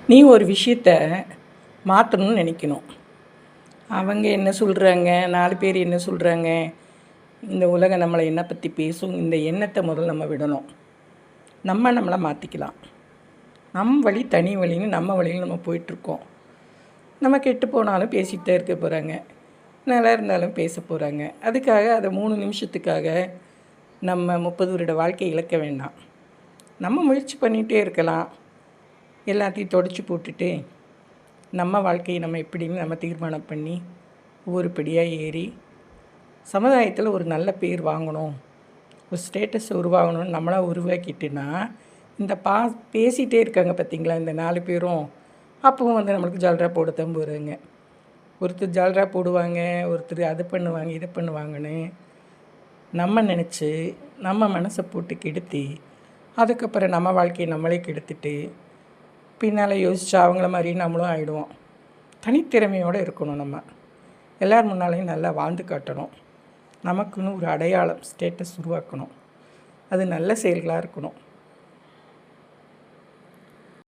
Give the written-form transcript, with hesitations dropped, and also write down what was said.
நீ ஒரு விஷயத்த மாற்றணும்னு நினைக்கணும். அவங்க என்ன சொல்கிறாங்க, 4 பேர் என்ன சொல்கிறாங்க, இந்த உலகம் நம்மளை என்ன பற்றி பேசும், இந்த எண்ணத்தை முதல்ல நம்ம விடணும். நம்மளை மாற்றிக்கலாம். வழி தனி வழின்னு நம்ம வழியில் நம்ம போயிட்டுருக்கோம். நம்ம கெட்டு போனாலும் பேசிகிட்டே இருக்க போகிறாங்க, நல்லா இருந்தாலும் பேச போகிறாங்க. அதுக்காக அதை 3 நிமிஷத்துக்காக நம்ம 30 வருட வாழ்க்கை இழக்க வேண்டாம். நம்ம முயற்சி பண்ணிகிட்டே இருக்கலாம். எல்லாத்தையும் தொடச்சி போட்டுட்டு நம்ம வாழ்க்கையை நம்ம எப்படின்னு நம்ம தீர்மானம் பண்ணி ஒவ்வொரு படியாக ஏறி சமுதாயத்தில் ஒரு நல்ல பேர் வாங்கணும், ஒரு ஸ்டேட்டஸ் உருவாகணும்னு நம்மளாக உருவாக்கிட்டுனா இந்த பேசிகிட்டே இருக்காங்க பார்த்திங்களா இந்த 4 பேரும், அப்பவும் நம்மளுக்கு ஜால்ரா போட தான் போகிறாங்க. ஒருத்தர் ஜால்ரா போடுவாங்க, ஒருத்தர் அது பண்ணுவாங்க இதை பண்ணுவாங்கன்னு நம்ம நினச்சி நம்ம மனசை போட்டு கெடுத்து அதுக்கப்புறம் நம்ம வாழ்க்கையை நம்மளே கெடுத்துட்டு பின்னால் யோசிச்சா அவங்கள மாதிரி நம்மளும் ஆகிடுவோம். தனித்திறமையோடு இருக்கணும். நம்ம எல்லோரும் முன்னாலேயும் நல்லா வாழ்ந்து காட்டணும். நமக்குன்னு ஒரு அடையாளம் ஸ்டேட்டஸ் உருவாக்கணும். அது நல்ல செயல்களாக இருக்கணும்.